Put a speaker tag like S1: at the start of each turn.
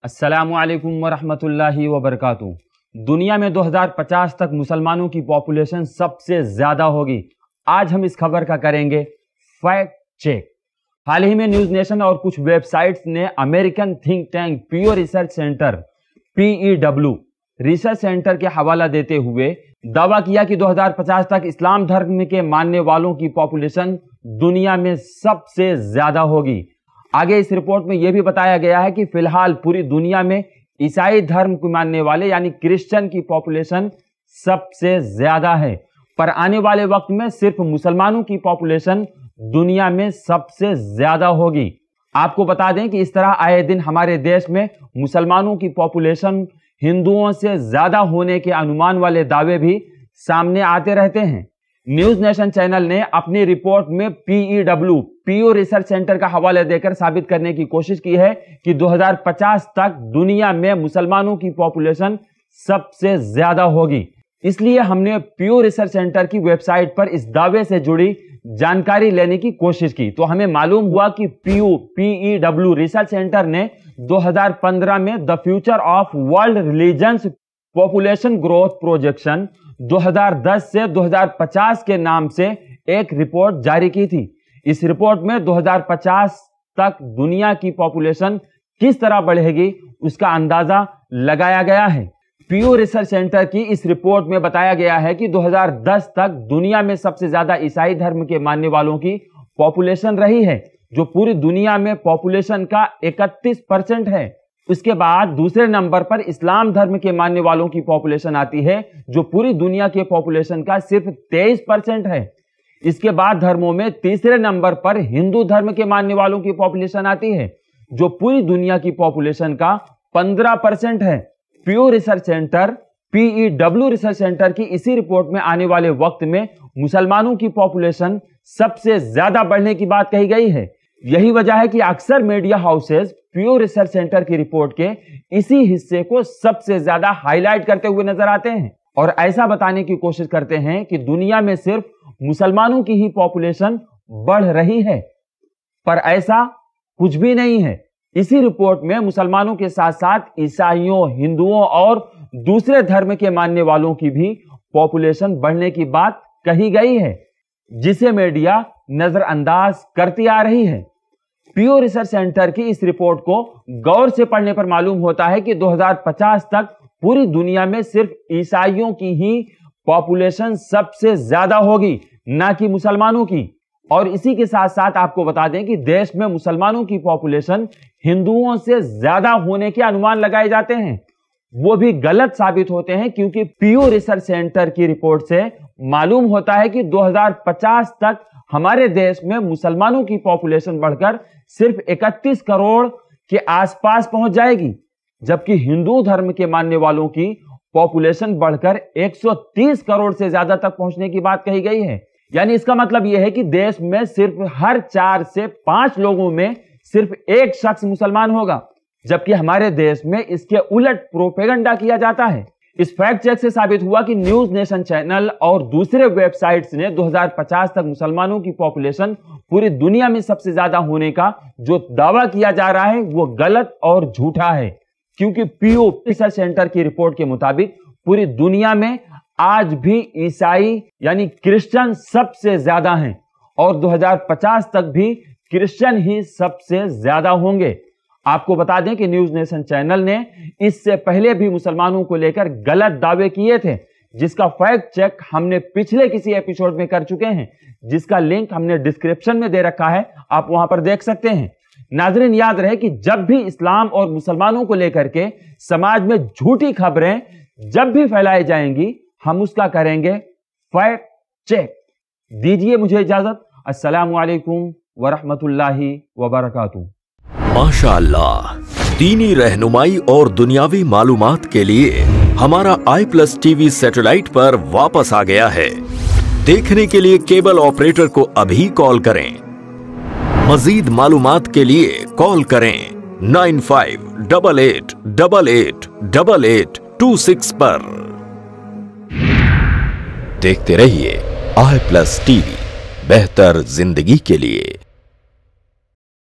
S1: अस्सलामुअलैकुम वरहमतुल्लाहि वबरकातुहू। दुनिया में 2050 तक मुसलमानों की पॉपुलेशन सबसे ज्यादा होगी। आज हम इस खबर का करेंगे फैक्ट चेक। हाल ही में न्यूज नेशन और कुछ वेबसाइट्स ने American think tank PO research centre PEW research centre के हवाला देते हुए दावा किया कि 2050 तक इस्लाम धर्म के मानने वालों की पॉपुलेशन दुनिया में सबसे ज्यादा होगी। आगे इस रिपोर्ट में यह भी बताया गया है कि फिलहाल पूरी दुनिया में ईसाई धर्म को मानने वाले यानी क्रिश्चियन की पॉपुलेशन सबसे ज्यादा है, पर आने वाले वक्त में सिर्फ मुसलमानों की पॉपुलेशन दुनिया में सबसे ज्यादा होगी। आपको बता दें कि इस तरह आए दिन हमारे देश में मुसलमानों की पॉपुलेशन हिंदुओं से ज्यादा होने के अनुमान वाले दावे भी सामने आते रहते हैं। न्यूज नेशन चैनल ने अपनी रिपोर्ट में PEW पीओ रिसर्च सेंटर का हवाला देकर साबित करने की कोशिश की है कि 2050 तक दुनिया में मुसलमानों की पॉपुलेशन सबसे ज्यादा होगी। इसलिए हमने पीओ रिसर्च सेंटर की वेबसाइट पर इस दावे से जुड़ी जानकारी लेने की कोशिश की, तो हमें मालूम हुआ कि PEW रिसर्च सेंटर ने 2015 में the future of world religions population growth projection 2010 से 2050 के नाम से एक रिपोर्ट जारी की थी। इस रिपोर्ट में 2050 तक दुनिया की पॉपुलेशन किस तरह बढ़ेगी उसका अंदाजा लगाया गया है। पीओ रिसर्च सेंटर की इस रिपोर्ट में बताया गया है कि 2010 तक दुनिया में सबसे ज्यादा ईसाई धर्म के मानने वालों की पॉपुलेशन रही है, जो पूरी दुनिया में पॉपुलेशन का 31% है। उसके बाद दूसरे नंबर पर इस्लाम धर्म के मानने वालों की पॉपुलेशन आती है, जो पूरी दुनिया के पॉपुलेशन का सिर्फ 23% है। इसके बाद धर्मों में तीसरे नंबर पर हिंदू धर्म के मानने वालों की पॉपुलेशन आती है, जो पूरी दुनिया की पॉपुलेशन का 15% है। PO research centre PEW research centre की इसी रिपोर्ट में आने वाले वक्त में मुसलमानों की पॉपुलेशन सबसे ज्यादा बढ़ने की बात कही गई है। यही वजह है कि अक्सर media houses PO research centre की रिपोर्ट के इसी हिस्से को सबसे ज्यादा हाईलाइट करते हुए नजर आते हैं और ऐसा बताने की कोशिश करते हैं कि दुनिया में सिर्फ मुसलमानों की ही पॉपुलेशन बढ़ रही है, पर ऐसा कुछ भी नहीं है। इसी रिपोर्ट में मुसलमानों के साथ साथ ईसाइयों, हिंदुओं और दूसरे धर्म के मानने वालों की भी पॉपुलेशन बढ़ने की बात कही गई है, जिसे मीडिया नजरअंदाज करती आ रही है। पीओ रिसर्च सेंटर की इस रिपोर्ट को गौर से पढ़ने पर मालूम होता है कि 2050 तक पूरी दुनिया में सिर्फ ईसाइयों की ही पॉपुलेशन सबसे ज्यादा होगी, ना कि मुसलमानों की। और इसी के साथ साथ आपको बता दें कि देश में मुसलमानों की पॉपुलेशन हिंदुओं से ज्यादा होने के अनुमान लगाए जाते हैं, वो भी गलत साबित होते हैं, क्योंकि पीओ रिसर्च सेंटर की रिपोर्ट से मालूम होता है कि 2050 तक हमारे देश में मुसलमानों की पॉपुलेशन बढ़कर सिर्फ 31 करोड़ के आसपास पहुंच जाएगी, जबकि हिंदू धर्म के मानने वालों की पॉपुलेशन बढ़कर 130 करोड़ से ज्यादा तक पहुंचने की बात कही गई है। यानी इसका मतलब यह है कि देश में सिर्फ हर 4 से 5 लोगों में सिर्फ एक शख्स मुसलमान होगा, जबकि हमारे देश में इसके उलट प्रोपेगेंडा किया जाता है। इस फैक्ट चेक से साबित हुआ कि न्यूज नेशन चैनल और दूसरे वेबसाइट्स ने 2050 तक मुसलमानों की पॉपुलेशन पूरी दुनिया में सबसे ज्यादा होने का जो दावा किया जा रहा है वो गलत और झूठा है, क्योंकि पीओ रिसर्च सेंटर की रिपोर्ट के मुताबिक पूरी दुनिया में आज भी ईसाई यानी क्रिश्चियन सबसे ज्यादा हैं और 2050 तक भी क्रिश्चियन ही सबसे ज्यादा होंगे। आपको बता दें कि न्यूज नेशन चैनल ने इससे पहले भी मुसलमानों को लेकर गलत दावे किए थे, जिसका फैक्ट चेक हमने पिछले किसी एपिसोड में कर चुके हैं, जिसका लिंक हमने डिस्क्रिप्शन में दे रखा है, आप वहां पर देख सकते हैं। नाज़रीन, याद रहे कि जब भी इस्लाम और मुसलमानों को लेकर के समाज में झूठी खबरें जब भी फैलाई जाएंगी, हम उसका करेंगे फैक्ट चेक। दीजिए मुझे इजाजत। अस्सलामु अलैकुम वरहमतुल्लाहि वबरकातुहू।
S2: माशाअल्लाह, दीनी रहनुमाई और दुनियावी मालूमात के लिए हमारा i+ TV सैटेलाइट पर वापस आ गया है। देखने के लिए केबल ऑपरेटर को अभी कॉल करें। मजीद मालूमात के लिए कॉल करें 9588888826 पर। देखते रहिए i+ TV, बेहतर जिंदगी के लिए।